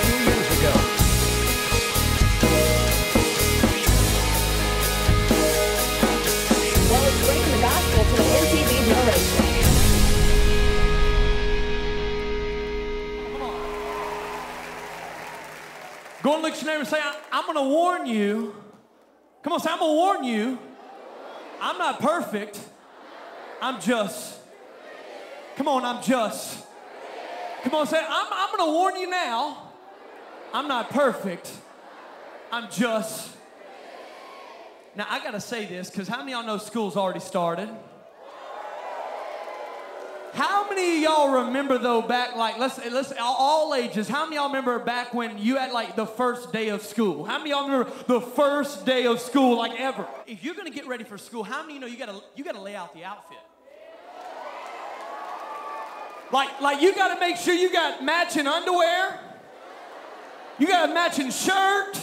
few years ago. Well, it's bringing the gospel to the MTV generation. Come on. Go and look at your neighbor and say, I'm going to warn you. Come on, say, I'm going to warn you. I'm not perfect. I'm just. Come on, I'm just. Come on, say, I'm going to warn you now. I'm not perfect. I'm just. Now, I got to say this, because how many of y'all know school's already started? How many of y'all remember, though, back, like, let's all ages, how many of y'all remember back when you had, like, the first day of school? How many of y'all remember the first day of school, like, ever? If you're going to get ready for school, how many of you know you got to lay out the outfit? Like you got to make sure you got matching underwear. You got a matching shirt.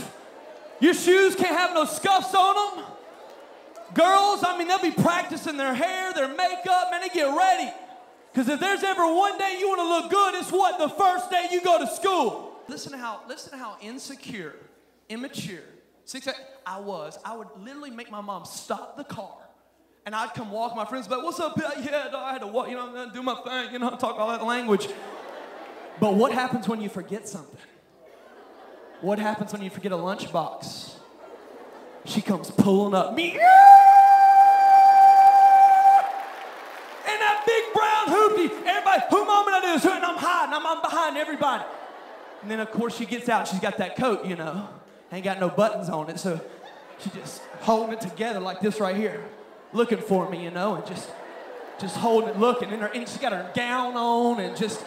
Your shoes can't have no scuffs on them. Girls, I mean, they'll be practicing their hair, their makeup, man, they get ready. Because if there's ever one day you want to look good, it's what? The first day you go to school. Listen to how insecure, immature, I was. I would literally make my mom stop the car. And I'd come walk, my friends would be like, what's up, Pitt? Yeah, no, I had to walk, do my thing, talk all that language. But what happens when you forget something? What happens when you forget a lunchbox? She comes pulling up. Me. And that big brown hoopty. Everybody, who moment I do? And I'm hiding. I'm behind everybody. And then, of course, she gets out. She's got that coat, Ain't got no buttons on it. So she's just holding it together like this right here. Looking for me, and just holding it, looking. And she got her gown on and just,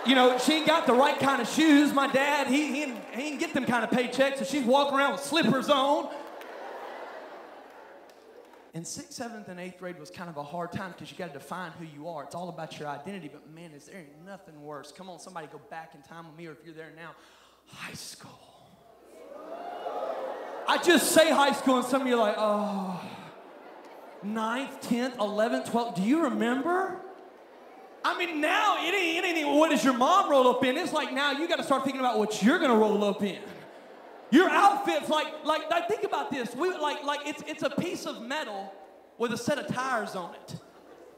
she ain't got the right kind of shoes. My dad, he ain't get them kind of paychecks, so she's walking around with slippers on. And 6th, 7th, and 8th grade was kind of a hard time because you got to define who you are. It's all about your identity, but man, there ain't nothing worse. Come on, somebody go back in time with me, or if you're there now, high school. I just say high school, and some of you are like, oh. 9th, 10th, 11th, 12th, do you remember? I mean, now it ain't even what does your mom roll up in. It's like now you got to start thinking about what you're gonna roll up in. Your outfit's like think about this. It's a piece of metal with a set of tires on it,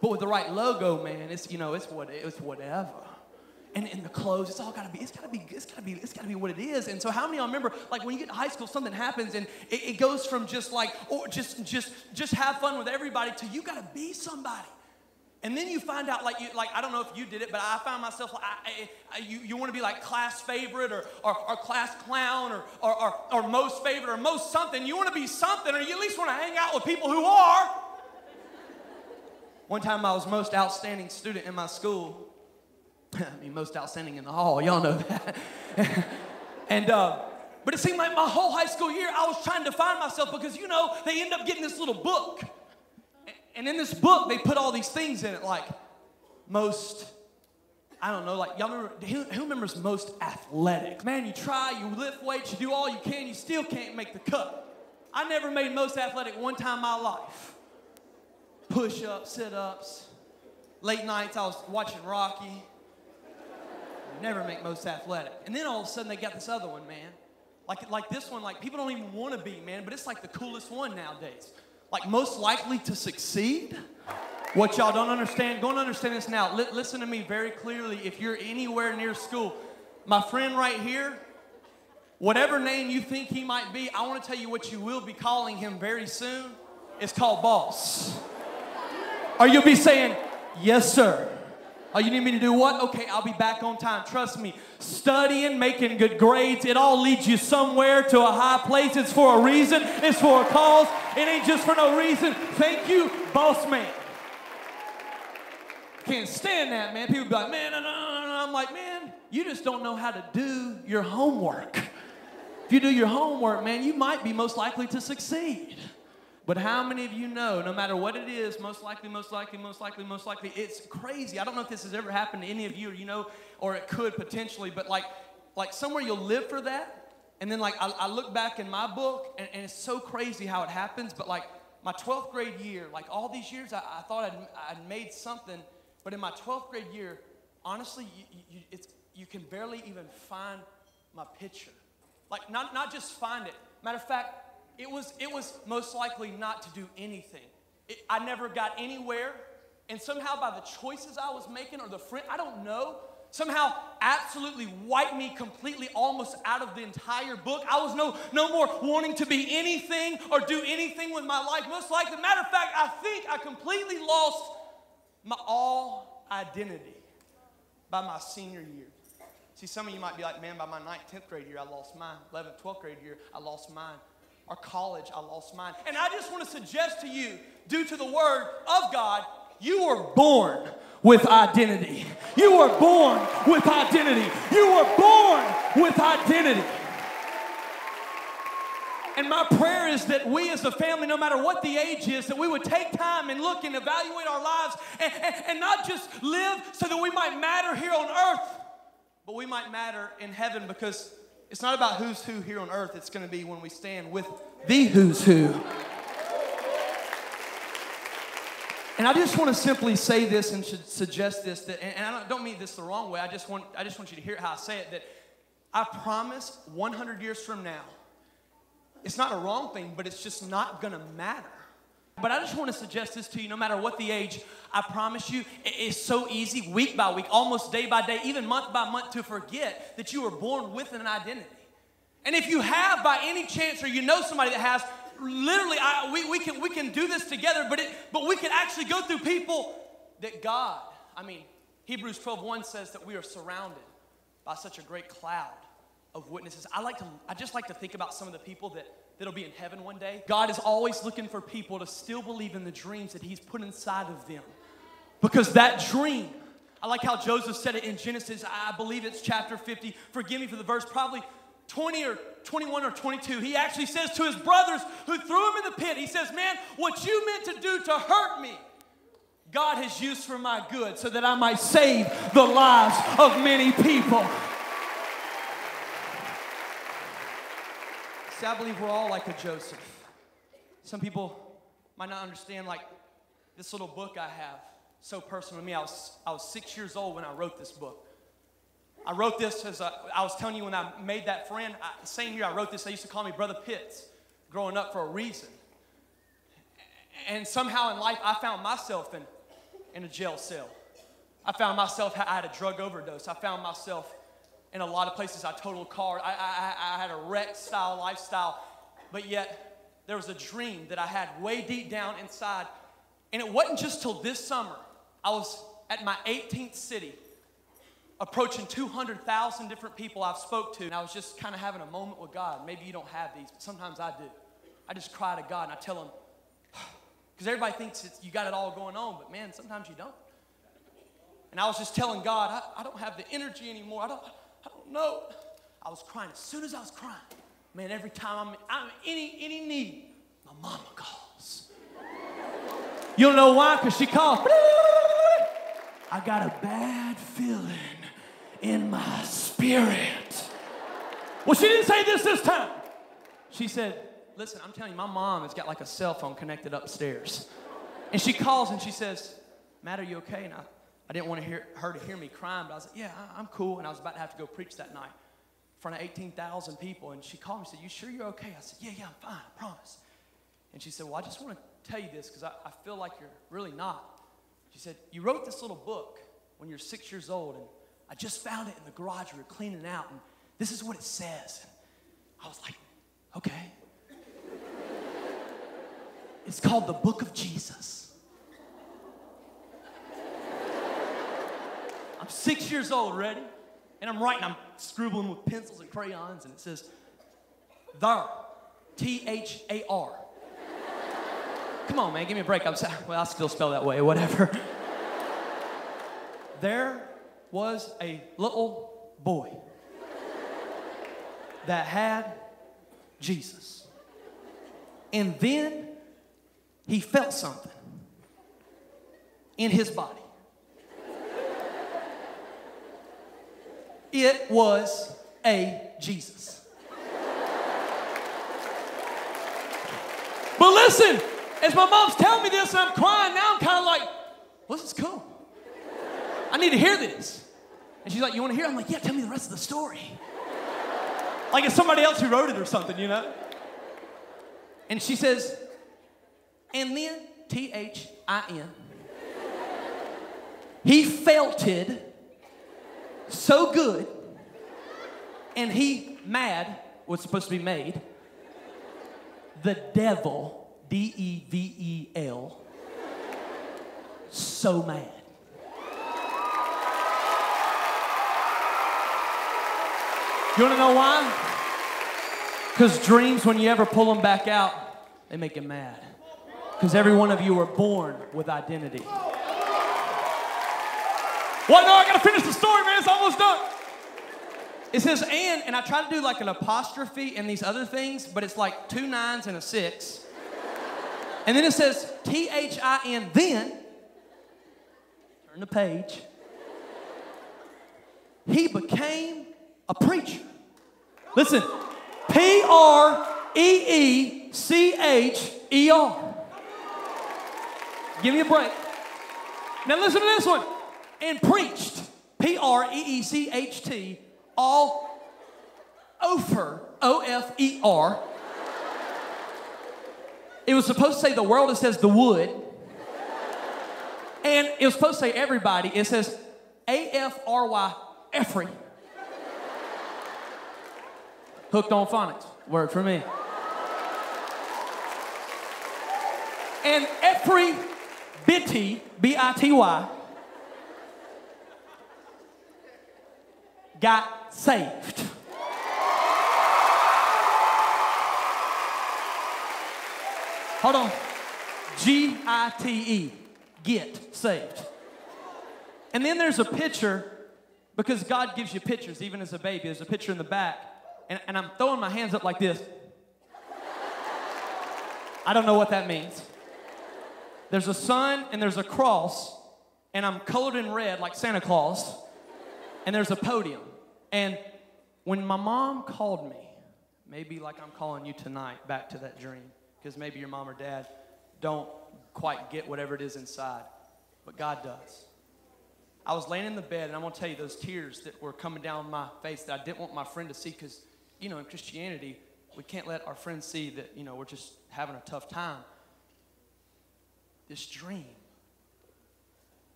but with the right logo, man. It's whatever. And the clothes, it's gotta be what it is. And so how many of y'all remember, like when you get to high school, something happens and it goes from just have fun with everybody to you gotta be somebody. And then you find out, I don't know if you did it, but I found myself, you want to be like class favorite or class clown or most favorite or most something. You want to be something, or you at least want to hang out with people who are. One time I was most outstanding student in my school. I mean, most outstanding in the hall. Y'all know that. But it seemed like my whole high school year, I was trying to find myself because, they end up getting this little book. And in this book, they put all these things in it, like most, I don't know, like, y'all remember, who remembers most athletic? Man, you try, you lift weights, you do all you can, you still can't make the cut. I never made most athletic one time in my life. Push-ups, sit-ups, late nights, I was watching Rocky. Never make most athletic. And then all of a sudden they got this other one, man. Like this one, like people don't even want to be, man, but it's like the coolest one nowadays. Like most likely to succeed. What y'all don't understand, go and understand this now. Listen to me very clearly. If you're anywhere near school, my friend right here, whatever name you think he might be, I want to tell you what you will be calling him very soon. It's called boss. Or you'll be saying, yes, sir. Oh, you need me to do what? Okay, I'll be back on time. Trust me. Studying, making good grades, it all leads you somewhere to a high place. It's for a reason. It's for a cause. It ain't just for no reason. Thank you, boss man. Can't stand that, man. People be like, man, no. I'm like, man, you just don't know how to do your homework. If you do your homework, man, you might be most likely to succeed. But how many of you know, no matter what it is, most likely, it's crazy. I don't know if this has ever happened to any of you, or it could potentially, but like somewhere you'll live for that. And then I look back in my book, and it's so crazy how it happens, but like my 12th grade year, like all these years, I thought I'd made something, but in my 12th grade year, honestly, you can barely even find my picture. Like, not just find it. Matter of fact, it was most likely not to do anything. I never got anywhere, and somehow by the choices I was making or the friend, I don't know, somehow absolutely wiped me completely almost out of the entire book. I was no more wanting to be anything or do anything with my life. Most likely, matter of fact, I think I completely lost my all identity by my senior year. See, some of you might be like, man, by my 9th, 10th grade year, I lost mine. 11th, 12th grade year, I lost mine. Or college, I lost mine. And I just want to suggest to you, due to the word of God, you were born with identity. You were born with identity. You were born with identity. And my prayer is that we as a family, no matter what the age is, that we would take time and look and evaluate our lives and not just live so that we might matter here on earth, but we might matter in heaven, because it's not about who's who here on earth. It's going to be when we stand with the who's who. And I just want to simply say this and should suggest this, that, and I don't mean this the wrong way. I just want you to hear how I say it, that I promise 100 years from now, it's not a wrong thing, but it's just not going to matter. But I just want to suggest this to you, no matter what the age, I promise you, it's so easy week by week, almost day by day, even month by month, to forget that you were born with an identity. And if you have by any chance, or you know somebody that has, literally, we can do this together, but we can actually go through people that God, Hebrews 12:1 says that we are surrounded by such a great cloud of witnesses. I just like to think about some of the people that'll be in heaven one day. God is always looking for people to still believe in the dreams that he's put inside of them. Because that dream, I like how Joseph said it in Genesis, I believe it's chapter 50, forgive me for the verse, probably 20 or 21 or 22. He actually says to his brothers who threw him in the pit, he says, man, what you meant to do to hurt me, God has used for my good, so that I might save the lives of many people. See, I believe we're all like a Joseph. Some people might not understand, like this little book I have, so personal to me. I was 6 years old when I wrote this book. I wrote this as I was telling you, when I made that friend, the same year I wrote this, they used to call me Brother Pitt growing up for a reason. And somehow in life, I found myself in a jail cell. I found myself, I had a drug overdose. I found myself in a lot of places. I totaled cars. I had a wreck-style lifestyle. But yet, there was a dream that I had way deep down inside. And it wasn't just till this summer. I was at my 18th city, approaching 200,000 different people I've spoke to. And I was just kind of having a moment with God. Maybe you don't have these, but sometimes I do. I just cry to God and I tell him, because everybody thinks you got it all going on, but man, sometimes you don't. And I was just telling God, I don't have the energy anymore. I don't know. I was crying. As soon as I was crying, man, every time I'm in any need, my mama calls. You don't know why? Because she calls. I got a bad feeling in my spirit. Well, she didn't say this time. She said, listen, I'm telling you, my mom has got like a cell phone connected upstairs. And she calls and she says, Matt, are you okay? And I didn't want her to hear me crying, but I was like, yeah, I'm cool. And I was about to have to go preach that night in front of 18,000 people. And she called me and said, you sure you're okay? I said, yeah, I'm fine, I promise. And she said, well, I just want to tell you this because I feel like you're really not. She said, you wrote this little book when you're 6 years old, and I just found it in the garage. We were cleaning it out, and this is what it says. And I was like, okay. It's called The Book of Jesus. I'm 6 years old, ready? And I'm writing, I'm scribbling with pencils and crayons, and it says, Thar, T-H-A-R. Come on, man, give me a break. Well, I still spell that way, whatever. There was a little boy that had Jesus. And then he felt something in his body. It was a Jesus. But listen, as my mom's telling me this and I'm crying, now I'm kind of like, well, this is cool. I need to hear this. And she's like, you want to hear it? I'm like, yeah, tell me the rest of the story. Like it's somebody else who wrote it or something, you know? And she says, and then, T-H-I-N, he felted so good, and he, mad, was supposed to be made, the devil, D-E-V-E-L, so mad. You want to know why? Because dreams, when you ever pull them back out, they make him mad. Because every one of you were born with identity. Well, no, I got to finish the story, man. It's almost done. It says, and I try to do like an apostrophe and these other things, but it's like 2 9s and a 6. And then it says, T-H-I-N, then, turn the page, he became a preacher. Listen, P-R-E-E-C-H-E-R. Give me a break. Now listen to this one. And preached, P-R-E-E-C-H-T, all over, O-F-E-R. It was supposed to say the world, it says the wood. And it was supposed to say everybody, it says A-F-R-Y, every. Hooked on phonics, word for me. And every bitty, B-I-T-Y, got saved. Hold on. G-I-T-E, get saved. And then there's a picture, because God gives you pictures, even as a baby. There's a picture in the back. And I'm throwing my hands up like this. I don't know what that means. There's a sun and there's a cross, and I'm colored in red like Santa Claus, and there's a podium. And when my mom called me, maybe like I'm calling you tonight back to that dream, because maybe your mom or dad don't quite get whatever it is inside, but God does. I was laying in the bed, and I'm going to tell you those tears that were coming down my face that I didn't want my friend to see, because, you know, in Christianity, we can't let our friends see that, you know, we're just having a tough time. This dream,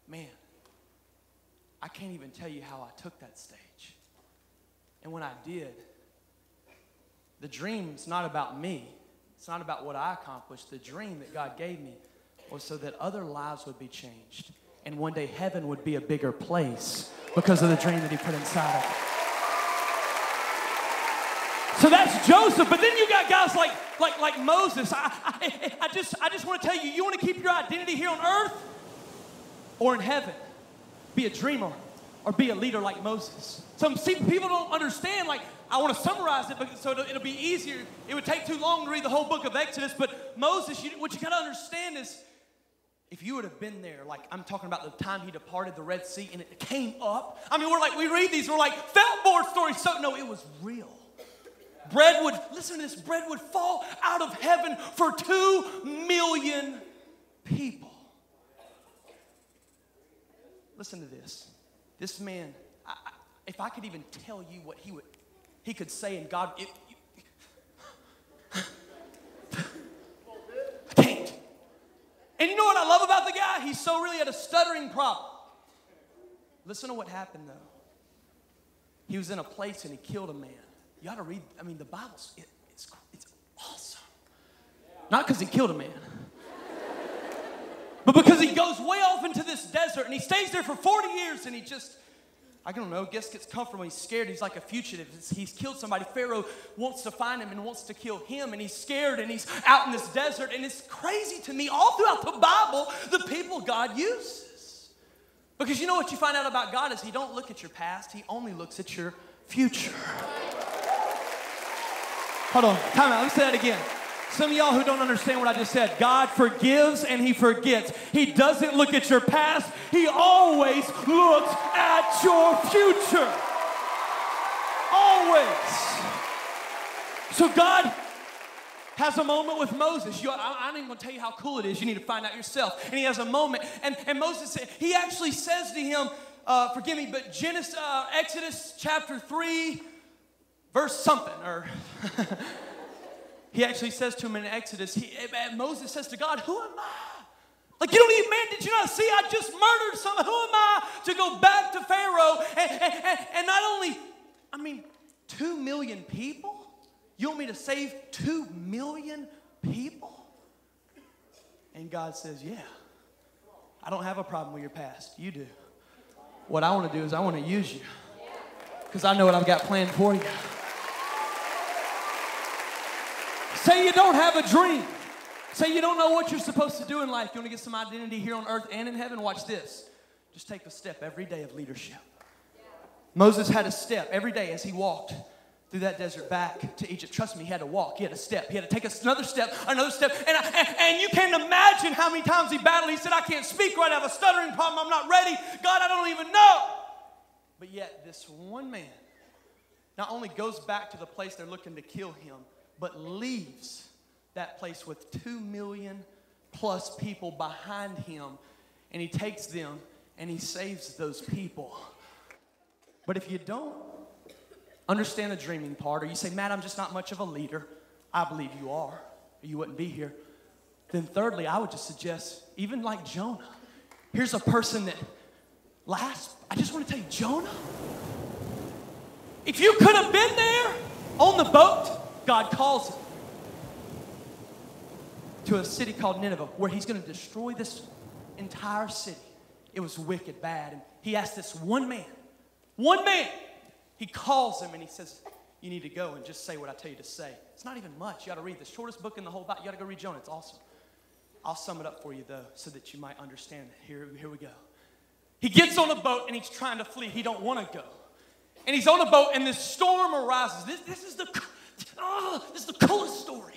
man, I can't even tell you how I took that stage. And when I did, the dream's not about me. It's not about what I accomplished. The dream that God gave me was so that other lives would be changed. And one day heaven would be a bigger place because of the dream that he put inside of it. So that's Joseph. But then you got guys like Moses. I just want to tell you, you want to keep your identity here on earth or in heaven? Be a dreamer or be a leader like Moses. Some people don't understand, like, I want to summarize it so it'll be easier. It would take too long to read the whole book of Exodus, but Moses, what you got to understand is, if you would have been there, like I'm talking about the time he departed the Red Sea and it came up. I mean, we read these, we're like, felt board stories. So, no, it was real. Listen to this, bread would fall out of heaven for 2 million people. Listen to this. This man, if I could even tell you what he could say, and God, I can't. And you know what I love about the guy? He's so really had a stuttering problem. Listen to what happened, though. He was in a place and he killed a man. You ought to read, I mean, the Bible's, it's awesome. Not because he killed a man, but because he goes way off into this desert and he stays there for 40 years and he just, I don't know, gets comfortable. He's scared. He's like a fugitive. He's killed somebody. Pharaoh wants to find him and wants to kill him, and he's scared, and he's out in this desert. And it's crazy to me, all throughout the Bible, the people God uses. Because you know what you find out about God is he don't look at your past. He only looks at your future. Hold on. Time out. Let me say that again. Some of y'all who don't understand what I just said, God forgives and he forgets. He doesn't look at your past. He always looks at your future. Always. So God has a moment with Moses. I ain't even going to tell you how cool it is. You need to find out yourself. And he has a moment. And Moses, he actually says to him, forgive me, but Exodus chapter 3, verse something, or he actually says to him in Exodus, Moses says to God, who am I? Like, you don't even, man, did you not see I just murdered someone? Who am I to go back to Pharaoh? And not only, 2 million people? You want me to save 2 million people? And God says, yeah, I don't have a problem with your past. You do. What I want to do is I want to use you because I know what I've got planned for you. Say you don't have a dream. Say you don't know what you're supposed to do in life. You want to get some identity here on earth and in heaven? Watch this. Just take a step every day of leadership. Moses had a step every day as he walked through that desert back to Egypt. Trust me, he had to walk. He had a step. He had to take another step, another step. And you can't imagine how many times he battled. He said, I can't speak right. I have a stuttering problem. I'm not ready. God, I don't even know. But yet this one man not only goes back to the place they're looking to kill him, but leaves that place with 2 million plus people behind him. And he takes them and he saves those people. But if you don't understand the dreaming part, or you say, Matt, I'm just not much of a leader, I believe you are, or you wouldn't be here. Then thirdly, I would just suggest, even like Jonah, here's a person that I just want to tell you, Jonah, if you could have been there on the boat, God calls him to a city called Nineveh, where he's going to destroy this entire city. It was wicked, bad. And he asked this one man, he calls him and he says, you need to go and just say what I tell you to say. It's not even much. You got to read the shortest book in the whole Bible. You got to go read Jonah. It's awesome. I'll sum it up for you, though, so that you might understand it. Here we go. He gets on a boat and he's trying to flee. He don't want to go. And he's on a boat and this storm arises. This is the coolest story.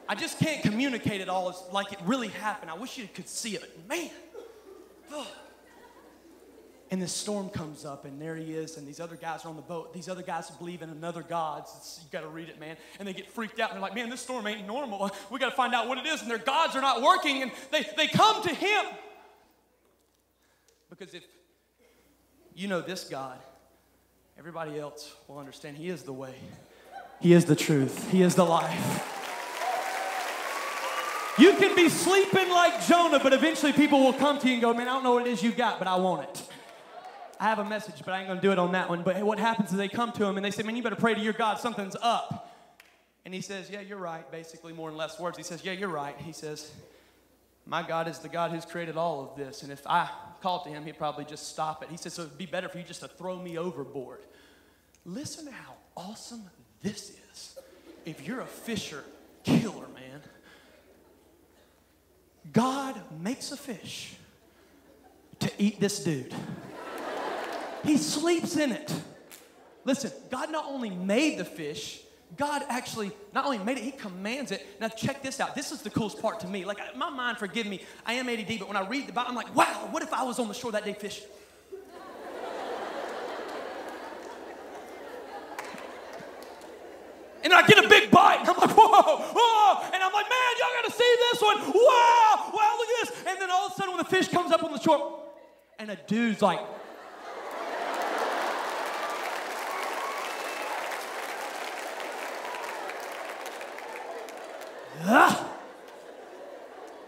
I just can't communicate it all like it really happened. I wish you could see it. Man. And this storm comes up, and there he is, and these other guys are on the boat. These other guys believe in another God. You got to read it, man. And they get freaked out, and they're like, man, this storm ain't normal. We got to find out what it is, and their gods are not working, and they come to him. Because if you know this God, everybody else will understand he is the way. He is the truth. He is the life. You can be sleeping like Jonah, but eventually people will come to you and go, man, I don't know what it is you got, but I want it. I have a message, but I ain't going to do it on that one. But what happens is they come to him and they say, man, you better pray to your God. Something's up. And he says, yeah, you're right. Basically, more and less words. He says, yeah, you're right. He says, my God is the God who's created all of this. And if I called to him, he'd probably just stop it. He says, so it'd be better for you just to throw me overboard. Listen to how awesome this is. If you're a fisher killer, man, God makes a fish to eat this dude. He sleeps in it. Listen, God not only made the fish, God actually not only made it, he commands it. Now check this out. This is the coolest part to me. Like, my mind, forgive me, I am ADD, but when I read the Bible, I'm like, wow, what if I was on the shore that day fishing? And I get a big bite, and I'm like, whoa, and I'm like, man, y'all gotta see this one. Wow, look at this. And then all of a sudden when the fish comes up on the shore, and a dude's like,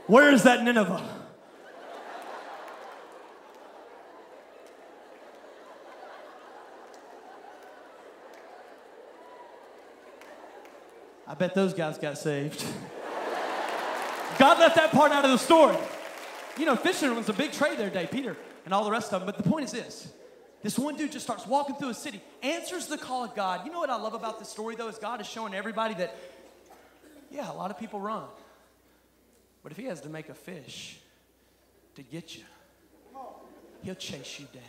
where is that Nineveh? I bet those guys got saved. God left that part out of the story. You know, fishing was a big trade their day, Peter and all the rest of them. But the point is this. This one dude just starts walking through a city, answers the call of God. You know what I love about this story, though, is God is showing everybody that, yeah, a lot of people run. But if he has to make a fish to get you, he'll chase you down.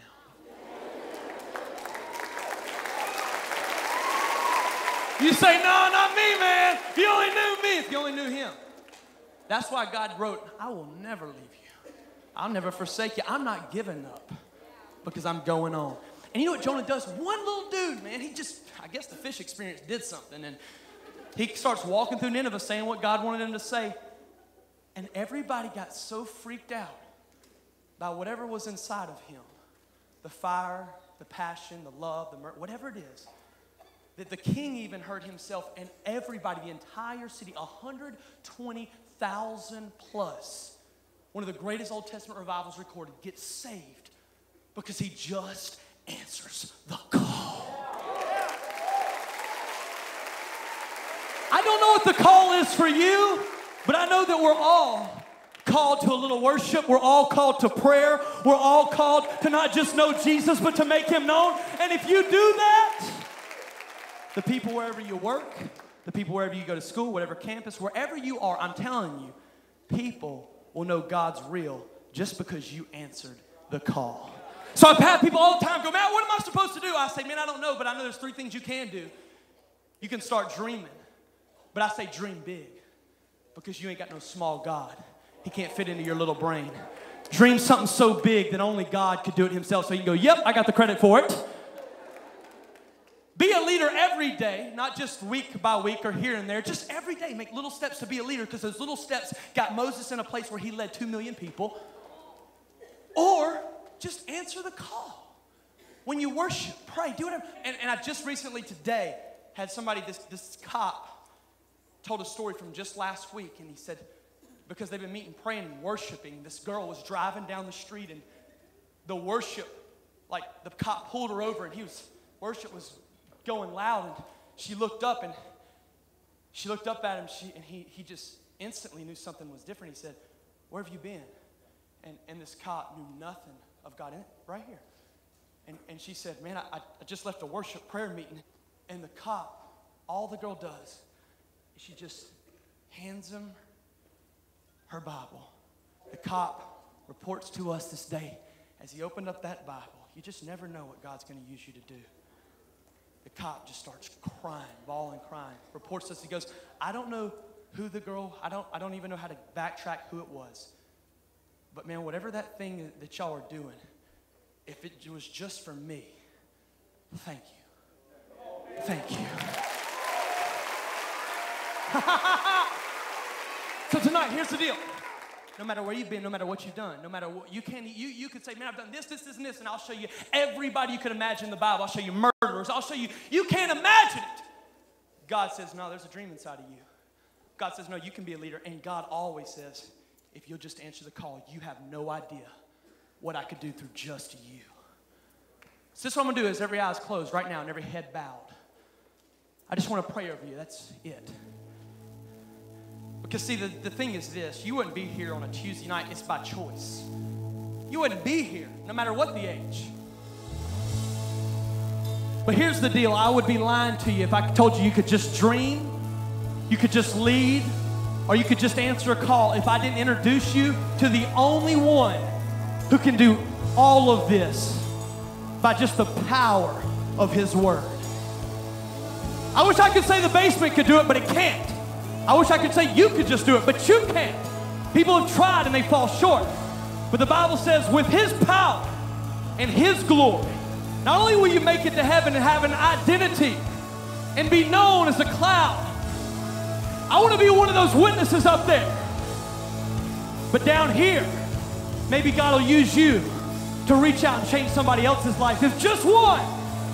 You say, no, not me, man. If you only knew me, if you only knew him. That's why God wrote, I will never leave you. I'll never forsake you. I'm not giving up because I'm going on. And you know what Jonah does? One little dude, man, I guess the fish experience did something. And he starts walking through Nineveh saying what God wanted him to say. And everybody got so freaked out by whatever was inside of him. The fire, the passion, the love, the murder, whatever it is. that the king even heard himself, and everybody, the entire city, 120,000 plus, one of the greatest Old Testament revivals recorded, gets saved because he just answers the call. I don't know what the call is for you, but I know that we're all called to a little worship. We're all called to prayer. We're all called to not just know Jesus, but to make him known. And if you do that, the people wherever you work, the people wherever you go to school, whatever campus, wherever you are, I'm telling you, people will know God's real just because you answered the call. So I've had people all the time go, Matt, what am I supposed to do? I say, man, I don't know, but I know there's 3 things you can do. You can start dreaming, but I say dream big because you ain't got no small God. He can't fit into your little brain. Dream something so big that only God could do it himself. So you can go, yep, I got the credit for it. Be a leader every day, not just week by week or here and there. Just every day, make little steps to be a leader, because those little steps got Moses in a place where he led 2 million people. Or just answer the call. When you worship, pray, do whatever. And I just recently today had somebody, this cop, told a story from just last week, and he said, because they've been meeting, praying, and worshiping, this girl was driving down the street, and the worship, like the cop pulled her over, and worship was going loud, and she looked up at him, and he just instantly knew something was different. He said, where have you been? And this cop knew nothing of God right here. And she said, man, I just left a worship prayer meeting. And the cop, all the girl does, she just hands him her Bible. The cop reports to us this day, as he opened up that Bible, you just never know what God's going to use you to do. The cop just starts crying, bawling, crying. Reports to us, he goes, I don't know who the girl, I don't even know how to backtrack who it was. But man, whatever that thing that y'all are doing, if it was just for me, thank you. Thank you. So tonight, here's the deal. No matter where you've been, no matter what you've done, no matter what, you could say, man, I've done this, and this, and I'll show you everybody you could imagine in the Bible. I'll show you murderers. I'll show you, you can't imagine it. God says, no, there's a dream inside of you. God says, no, you can be a leader. And God always says, if you'll just answer the call, you have no idea what I could do through just you. So this is what I'm going to do is every eye is closed right now and every head bowed. I just want to pray over you. That's it. Because see, the thing is this. You wouldn't be here on a Tuesday night. It's by choice. You wouldn't be here no matter what the age. But here's the deal. I would be lying to you if I told you could just dream, you could just lead, or you could just answer a call if I didn't introduce you to the only one who can do all of this by just the power of his word. I wish I could say the basement could do it, but it can't. I wish I could say you could just do it, but you can't. People have tried and they fall short. But the Bible says with his power and his glory, not only will you make it to heaven and have an identity and be known as a cloud, I want to be one of those witnesses up there. But down here, maybe God will use you to reach out and change somebody else's life. If just one,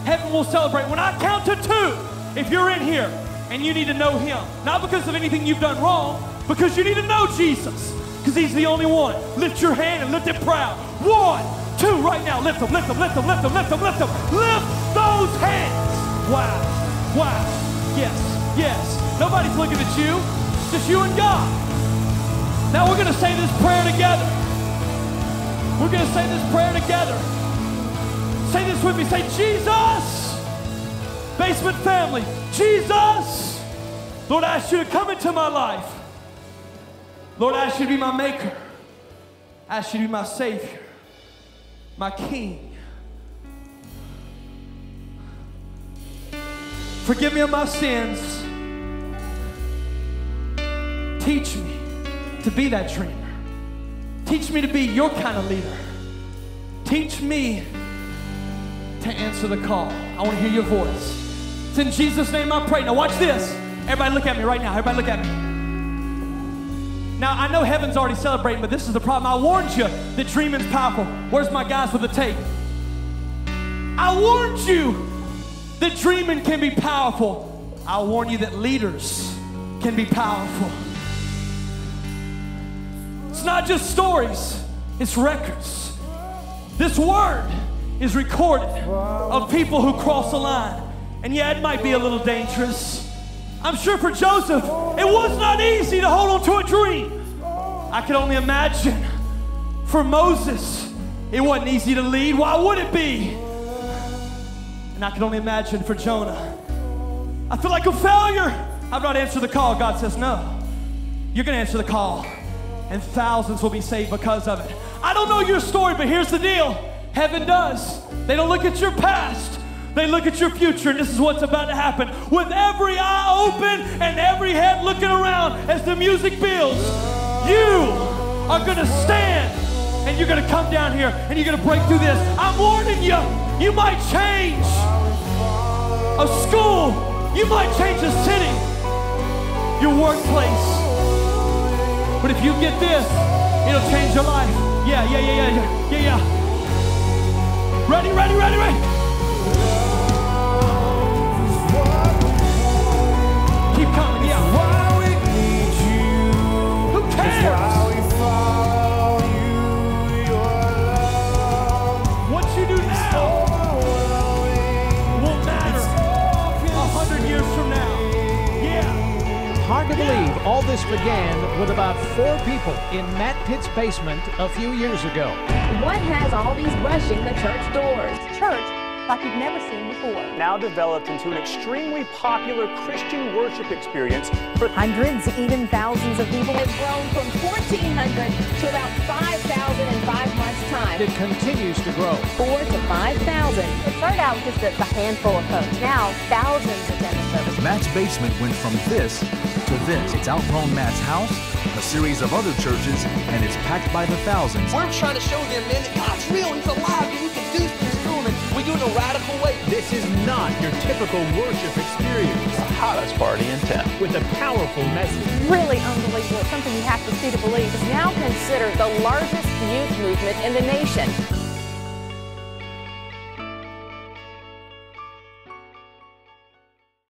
heaven will celebrate. When I count to 2, if you're in here and you need to know him, not because of anything you've done wrong, because you need to know Jesus, because he's the only one. Lift your hand and lift it proud. 1, 2, right now. Lift them, lift them, lift them, lift them, lift them, lift them. Lift those hands. Wow, wow, yes, yes. Nobody's looking at you, just you and God. Now we're going to say this prayer together. We're going to say this prayer together. Say this with me. Say, Jesus, Basement family, Jesus, Lord, I ask you to come into my life. Lord, I ask you to be my maker. I ask you to be my savior, my king. Forgive me of my sins. Teach me to be that dreamer. Teach me to be your kind of leader. Teach me to answer the call. I want to hear your voice. It's in Jesus' name I pray. Now watch this. Everybody look at me right now. Everybody look at me. Now I know heaven's already celebrating, but this is the problem. I warned you that dreaming's powerful. Where's my guys with the tape? I warned you that dreaming can be powerful. I'll warn you that leaders can be powerful. It's not just stories, it's records. This word is recorded of people who cross the line. And yeah, it might be a little dangerous. I'm sure for Joseph, it was not easy to hold on to a dream. I can only imagine for Moses, it wasn't easy to lead. Why would it be? And I can only imagine for Jonah. I feel like a failure. I've not answered the call. God says, no, you're gonna answer the call. And thousands will be saved because of it. I don't know your story, but here's the deal. Heaven does. They don't look at your past. They look at your future, and this is what's about to happen. With every eye open and every head looking around as the music builds, you are gonna stand and you're gonna come down here and you're gonna break through this. I'm warning you, you might change a school, you might change a city, your workplace. But if you get this, it'll change your life. Yeah. Ready? Keep coming, yeah. Who cares? What you do now will matter 100 years from now. Yeah. Hard to believe all this began with about 4 people in Matt Pitt's basement a few years ago. What has all these rushing the church doors? Church like you've never seen before. Now developed into an extremely popular Christian worship experience for Hundreds, even thousands of people have grown from 1,400 to about 5,000 in 5 months' time. It continues to grow. 4,000 to 5,000. It started out with just a handful of folks. Now, thousands attend the service. Matt's basement went from this to this. It's outgrown Matt's house, a series of other churches, and it's packed by the thousands. We're trying to show them, man, that God's real, He's alive, and we can do things through Him, and we do it in a radical way. This is not your typical worship experience. The hottest party in town. With a powerful message. Really unbelievable. Something you have to see to believe. It's now considered the largest youth movement in the nation.